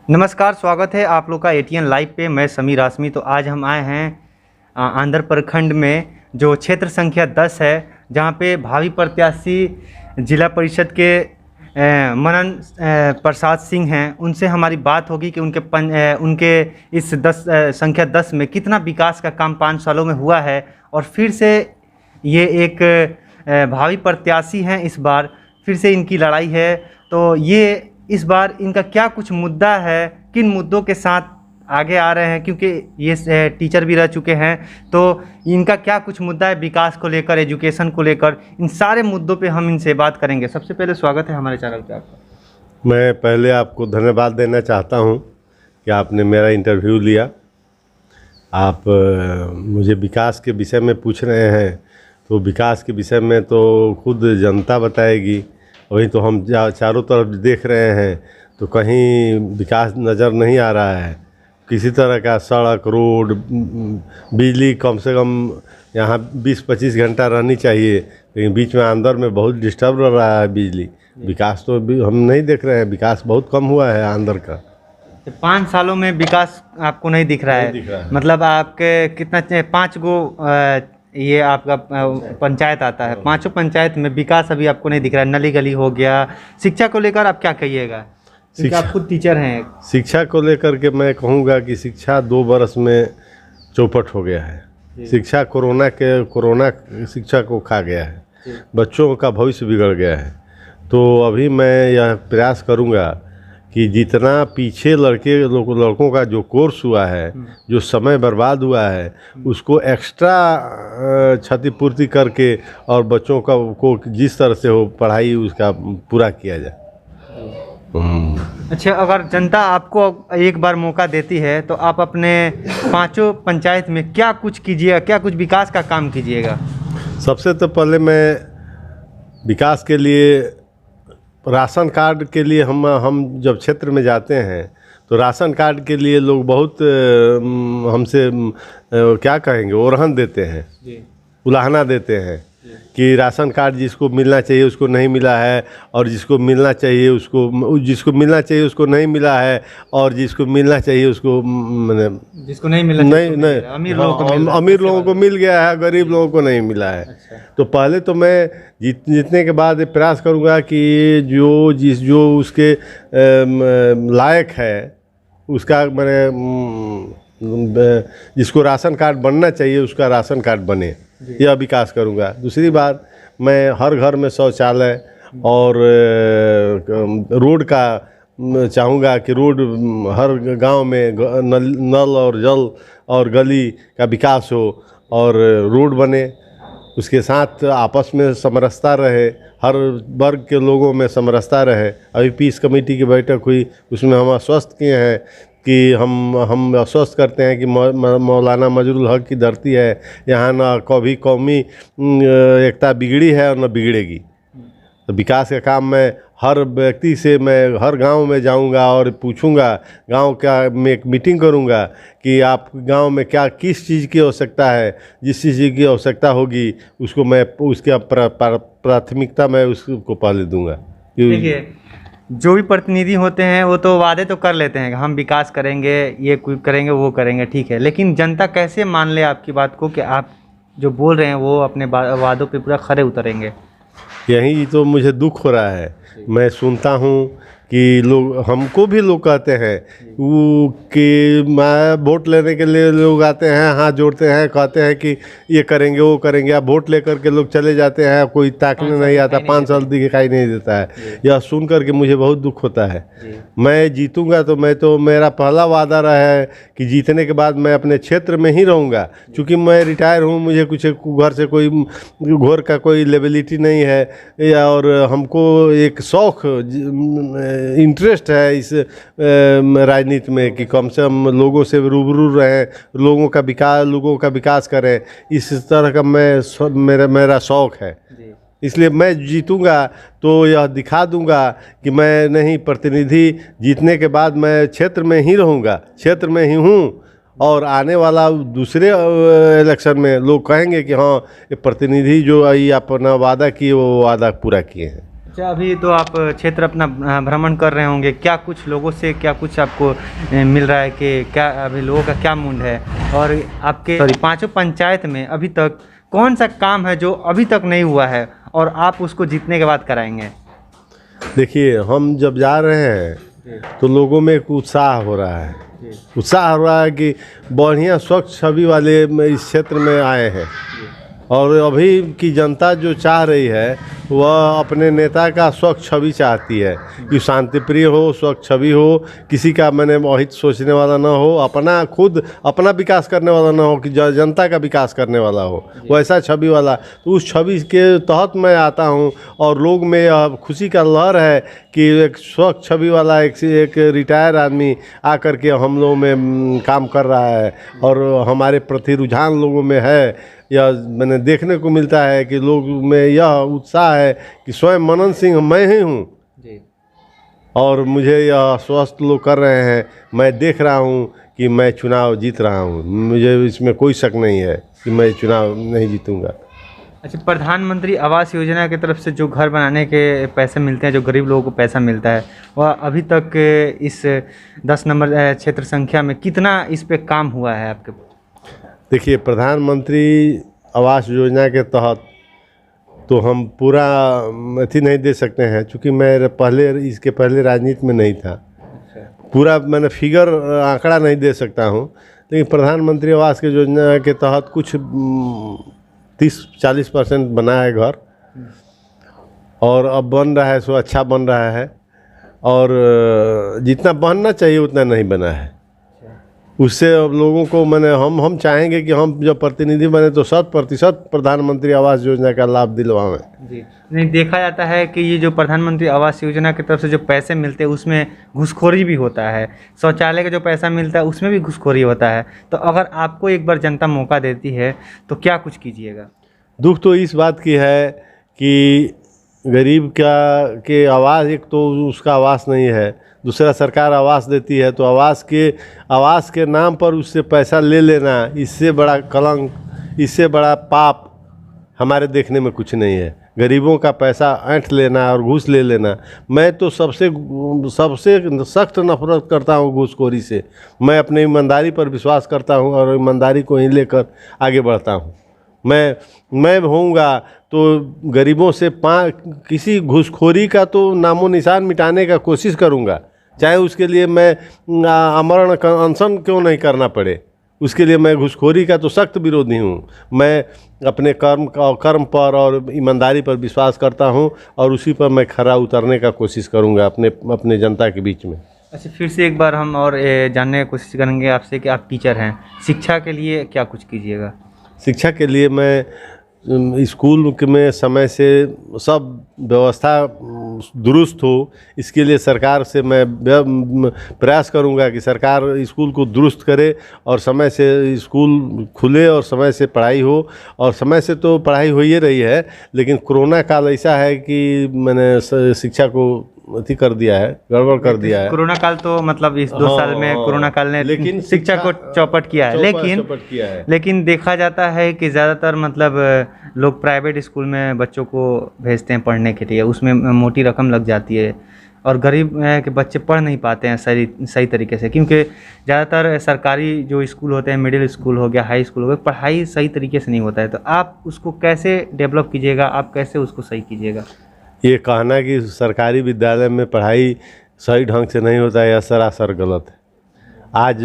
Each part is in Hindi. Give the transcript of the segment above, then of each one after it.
नमस्कार, स्वागत है आप लोग का एटीएन लाइव पे। मैं समीर आसमी। तो आज हम आए हैं आंध्र प्रखंड में जो क्षेत्र संख्या 10 है, जहां पे भावी प्रत्याशी जिला परिषद के मनन प्रसाद सिंह हैं। उनसे हमारी बात होगी कि उनके इस संख्या 10 में कितना विकास का काम 5 सालों में हुआ है, और फिर से ये एक भावी प्रत्याशी हैं। इस बार फिर से इनकी लड़ाई है, तो ये इस बार इनका क्या कुछ मुद्दा है, किन मुद्दों के साथ आगे आ रहे हैं, क्योंकि ये टीचर भी रह चुके हैं। तो इनका क्या कुछ मुद्दा है विकास को लेकर, एजुकेशन को लेकर, इन सारे मुद्दों पे हम इनसे बात करेंगे। सबसे पहले स्वागत है हमारे चैनल पे आपका। मैं पहले आपको धन्यवाद देना चाहता हूं कि आपने मेरा इंटरव्यू लिया। आप मुझे विकास के विषय में पूछ रहे हैं, तो विकास के विषय में तो खुद जनता बताएगी। वही तो हम चारों तरफ देख रहे हैं तो कहीं विकास नज़र नहीं आ रहा है। किसी तरह का सड़क, रोड, बिजली कम से कम यहाँ 20-25 घंटा रहनी चाहिए, लेकिन बीच में अंदर में बहुत डिस्टर्ब रह रहा है बिजली। विकास तो हम नहीं देख रहे हैं, विकास बहुत कम हुआ है अंदर का। 5 सालों में विकास आपको नहीं दिख रहा है? नहीं दिख रहा है। मतलब आपके कितना 5 गो ये आपका पंचायत आता है, 5 पंचायत में विकास अभी आपको नहीं दिख रहा है। नली गली हो गया। शिक्षा को लेकर आप क्या कहिएगा? क्योंकि आप खुद टीचर हैं। शिक्षा को लेकर के मैं कहूँगा कि शिक्षा 2 बरस में चौपट हो गया है। शिक्षा कोरोना शिक्षा को खा गया है। बच्चों का भविष्य बिगड़ गया है। तो अभी मैं यह प्रयास करूँगा कि जितना पीछे लड़कों का जो कोर्स हुआ है, जो समय बर्बाद हुआ है, उसको एक्स्ट्रा क्षतिपूर्ति करके और बच्चों को जिस तरह से हो पढ़ाई उसका पूरा किया जाए। अच्छा, अगर जनता आपको एक बार मौका देती है तो आप अपने 5 पंचायत में क्या कुछ कीजिएगा, क्या कुछ विकास का काम कीजिएगा? सबसे तो पहले मैं विकास के लिए, राशन कार्ड के लिए हम जब क्षेत्र में जाते हैं तो राशन कार्ड के लिए लोग बहुत हमसे क्या कहेंगे, ओरहन देते हैं, उलाहना देते हैं कि राशन कार्ड जिसको मिलना चाहिए उसको नहीं मिला है, और जिसको मिलना चाहिए उसको नहीं मिला है, और जिसको मिलना चाहिए उसको जिसको नहीं मिला नहीं अमीर लोगों को मिल गया है, गरीब लोगों को नहीं मिला है। अच्छा। तो पहले तो मैं जीतने के बाद प्रयास करूंगा कि जो उसके लायक है उसका जिसको राशन कार्ड बनना चाहिए उसका राशन कार्ड बने, यह विकास करूंगा। दूसरी बात, मैं हर घर में शौचालय और रोड का चाहूँगा कि रोड हर गांव में नल और जल और गली का विकास हो और रोड बने। उसके साथ आपस में समरसता रहे, हर वर्ग के लोगों में समरसता रहे। अभी पीस कमेटी की बैठक हुई, उसमें हम आश्वस्त किए हैं कि हम आश्वस्त करते हैं कि मौलाना मजरुल हक की धरती है, यहाँ ना कभी कौमी एकता बिगड़ी है और न बिगड़ेगी। तो विकास का काम मैं हर व्यक्ति से, मैं हर गांव में जाऊंगा और पूछूंगा, गांव का में एक मीटिंग करूंगा कि आप गांव में क्या किस चीज़ की आवश्यकता है। जिस चीज़ की आवश्यकता होगी उसको मैं उसके प्राथमिकता मैं उसको पहले दूंगा। देखिए, जो भी प्रतिनिधि होते हैं वो तो वादे तो कर लेते हैं, हम विकास करेंगे, ये करेंगे, वो करेंगे, ठीक है, लेकिन जनता कैसे मान ले आपकी बात को कि आप जो बोल रहे हैं वो अपने वादों पे पूरा खरे उतरेंगे? यही तो मुझे दुख हो रहा है। मैं सुनता हूँ कि हमको भी लोग कहते हैं वो कि मैं वोट लेने के लिए लोग आते हैं, हाथ जोड़ते हैं, कहते हैं कि ये करेंगे वो करेंगे। अब वोट लेकर के लोग चले जाते हैं, कोई ताकने नहीं आता, 5 साल दिखाई नहीं देता है। यह सुन करके मुझे बहुत दुख होता है। मैं जीतूंगा तो मेरा पहला वादा रहा है कि जीतने के बाद मैं अपने क्षेत्र में ही रहूँगा। चूँकि मैं रिटायर हूँ, मुझे कुछ घर से कोई घर का कोई लेबिलिटी नहीं है, और हमको एक शौक़ इंटरेस्ट है इस राजनीति में कि कम से कम लोगों से रूबरू रहें, लोगों का विकास करें। इस तरह का मेरा शौक़ है। इसलिए मैं जीतूंगा तो यह दिखा दूंगा कि मैं नहीं, प्रतिनिधि जीतने के बाद मैं क्षेत्र में ही रहूंगा, क्षेत्र में ही हूँ, और आने वाला दूसरे इलेक्शन में लोग कहेंगे कि हाँ, ये प्रतिनिधि जो अपना वादा किए वो वादा पूरा किए हैं। अच्छा, अभी तो आप क्षेत्र अपना भ्रमण कर रहे होंगे, क्या कुछ लोगों से क्या कुछ आपको मिल रहा है कि क्या अभी लोगों का क्या मूड है, और आपके पांचों पंचायत में अभी तक कौन सा काम है जो अभी तक नहीं हुआ है और आप उसको जीतने के बाद कराएंगे? देखिए, हम जब जा रहे हैं तो लोगों में एक उत्साह हो रहा है। उत्साह हो रहा है कि बढ़िया स्वच्छ छवि वाले इस क्षेत्र में आए हैं, और अभी की जनता जो चाह रही है वह अपने नेता का स्वच्छ छवि चाहती है कि शांति प्रिय हो, स्वच्छ छवि हो, किसी का मैंने मोहित सोचने वाला ना हो, अपना खुद अपना विकास करने वाला ना हो, कि जनता का विकास करने वाला हो, वैसा छवि वाला। तो उस छवि के तहत मैं आता हूँ, और लोग में यह खुशी का लहर है कि एक स्वच्छ छवि वाला एक रिटायर आदमी आकर के हम लोगों में काम कर रहा है, और हमारे प्रति रुझान लोगों में है। यह मैंने देखने को मिलता है कि लोग में यह उत्साह है कि स्वयं मनन सिंह मैं ही हूँ जी। और मुझे यह आश्वस्त लोग कर रहे हैं। मैं देख रहा हूँ कि मैं चुनाव जीत रहा हूँ, मुझे इसमें कोई शक नहीं है कि मैं चुनाव नहीं जीतूंगा। अच्छा, प्रधानमंत्री आवास योजना की तरफ से जो घर बनाने के पैसे मिलते हैं, जो गरीब लोगों को पैसा मिलता है, वह अभी तक इस 10 नंबर क्षेत्र संख्या में कितना इस पे काम हुआ है आपके? देखिए, प्रधानमंत्री आवास योजना के तहत तो हम पूरा अथी नहीं दे सकते हैं, क्योंकि मैं इसके पहले राजनीति में नहीं था। पूरा मैंने फिगर आंकड़ा नहीं दे सकता हूँ, लेकिन प्रधानमंत्री आवास की योजना के तहत कुछ 30-40% बना है घर, और अब बन रहा है, सो अच्छा बन रहा है, और जितना बनना चाहिए उतना नहीं बना है। उससे अब लोगों को हम चाहेंगे कि हम जब प्रतिनिधि बने तो 100% प्रधानमंत्री आवास योजना का लाभ दिलवाएं। जी, नहीं, देखा जाता है कि ये जो प्रधानमंत्री आवास योजना की तरफ से जो पैसे मिलते हैं उसमें घूसखोरी भी होता है, शौचालय का जो पैसा मिलता है उसमें भी घूसखोरी होता है। तो अगर आपको एक बार जनता मौका देती है तो क्या कुछ कीजिएगा? दुख तो इस बात की है कि गरीब के आवास, एक तो उसका आवास नहीं है, दूसरा सरकार आवास देती है, तो आवास के नाम पर उससे पैसा ले लेना, इससे बड़ा कलंक, इससे बड़ा पाप हमारे देखने में कुछ नहीं है। गरीबों का पैसा ऐंठ लेना और घूस ले लेना, मैं तो सबसे सख्त नफरत करता हूँ घूसखोरी से। मैं अपने ईमानदारी पर विश्वास करता हूँ और ईमानदारी को ही लेकर आगे बढ़ता हूँ। मैं होऊंगा तो गरीबों से किसी घूसखोरी का तो नामो निशान मिटाने का कोशिश करूंगा, चाहे उसके लिए मैं आमरण अनशन क्यों नहीं करना पड़े। उसके लिए मैं घूसखोरी का तो सख्त विरोधी हूँ। मैं अपने कर्म पर और ईमानदारी पर विश्वास करता हूँ, और उसी पर मैं खरा उतरने का कोशिश करूँगा अपने जनता के बीच में। अच्छा, फिर से एक बार हम और जानने की कोशिश करेंगे आपसे कि आप टीचर हैं, शिक्षा के लिए क्या कुछ कीजिएगा? शिक्षा के लिए मैं स्कूल में समय से सब व्यवस्था दुरुस्त हो, इसके लिए सरकार से मैं प्रयास करूंगा कि सरकार स्कूल को दुरुस्त करे और समय से स्कूल खुले और समय से पढ़ाई हो। और समय से तो पढ़ाई हो ही रही है, लेकिन कोरोना काल ऐसा है कि मैंने शिक्षा को अथी कर दिया है, गड़बड़ कर दिया है। कोरोना काल तो मतलब इस 2 साल में कोरोना काल ने लेकिन शिक्षा को चौपट किया है, लेकिन देखा जाता है कि ज़्यादातर मतलब लोग प्राइवेट स्कूल में बच्चों को भेजते हैं पढ़ने के लिए, उसमें मोटी रकम लग जाती है, और गरीब के बच्चे पढ़ नहीं पाते हैं सही तरीके से, क्योंकि ज़्यादातर सरकारी जो स्कूल होते हैं, मिडिल स्कूल हो गया, हाई स्कूल हो गया, पढ़ाई सही तरीके से नहीं होता है। तो आप उसको कैसे डेवलप कीजिएगा, आप कैसे उसको सही कीजिएगा? ये कहना कि सरकारी विद्यालय में पढ़ाई सही ढंग से नहीं होता है, यह सरासर गलत है। आज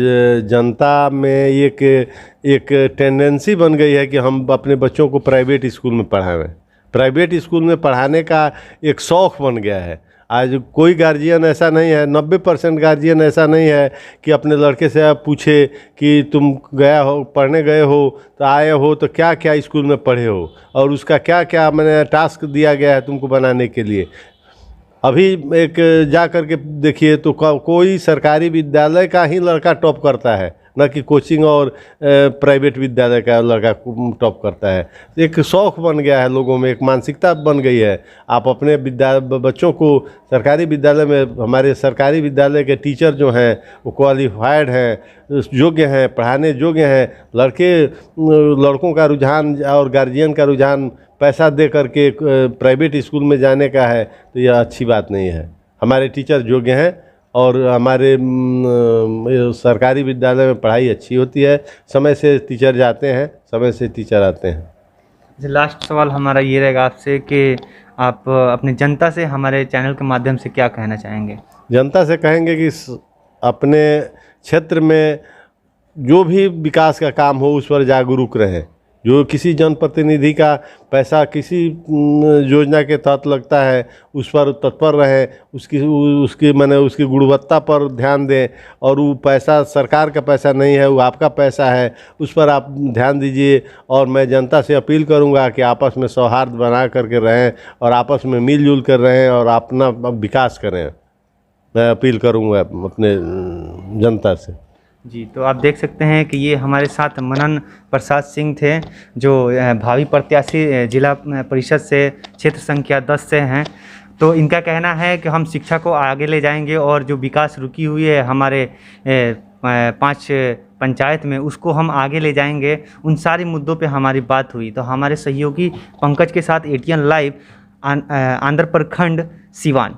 जनता में एक टेंडेंसी बन गई है कि हम अपने बच्चों को प्राइवेट स्कूल में पढ़ाएं। प्राइवेट स्कूल में पढ़ाने का एक शौक़ बन गया है। आज कोई गार्जियन ऐसा नहीं है, 90% गार्जियन ऐसा नहीं है कि अपने लड़के से आप पूछे कि तुम पढ़ने गए हो तो आए हो तो क्या क्या स्कूल में पढ़े हो, और उसका क्या क्या मैंने टास्क दिया गया है तुमको बनाने के लिए। अभी एक जा कर के देखिए तो कोई सरकारी विद्यालय का ही लड़का टॉप करता है, न कि कोचिंग और प्राइवेट विद्यालय का लड़का टॉप करता है। एक शौक़ बन गया है लोगों में, एक मानसिकता बन गई है। आप अपने बच्चों को सरकारी विद्यालय में, हमारे सरकारी विद्यालय के टीचर जो हैं वो क्वालिफाइड हैं, योग्य हैं, पढ़ाने योग्य हैं। लड़कों का रुझान और गार्जियन का रुझान पैसा दे करके प्राइवेट स्कूल में जाने का है, तो यह अच्छी बात नहीं है। हमारे टीचर योग्य हैं और हमारे सरकारी विद्यालय में पढ़ाई अच्छी होती है, समय से टीचर जाते हैं, समय से टीचर आते हैं। लास्ट सवाल हमारा ये रहेगा आपसे कि आप अपनी जनता से हमारे चैनल के माध्यम से क्या कहना चाहेंगे? जनता से कहेंगे कि अपने क्षेत्र में जो भी विकास का काम हो उस पर जागरूक रहें। जो किसी जनप्रतिनिधि का पैसा किसी योजना के तहत लगता है उस पर तत्पर रहें, उसकी माने उसकी गुणवत्ता पर ध्यान दें, और वो पैसा सरकार का पैसा नहीं है, वो आपका पैसा है, उस पर आप ध्यान दीजिए। और मैं जनता से अपील करूंगा कि आपस में सौहार्द बना करके रहें और आपस में मिलजुल कर रहें और अपना विकास करें। मैं अपील करूंगा अपने जनता से। जी, तो आप देख सकते हैं कि ये हमारे साथ मनन प्रसाद सिंह थे, जो भावी प्रत्याशी जिला परिषद से क्षेत्र संख्या 10 से हैं। तो इनका कहना है कि हम शिक्षा को आगे ले जाएंगे और जो विकास रुकी हुई है हमारे 5 पंचायत में, उसको हम आगे ले जाएंगे। उन सारे मुद्दों पे हमारी बात हुई। तो हमारे सहयोगी पंकज के साथ ATN लाइव आंध्र प्रखंड सिवान।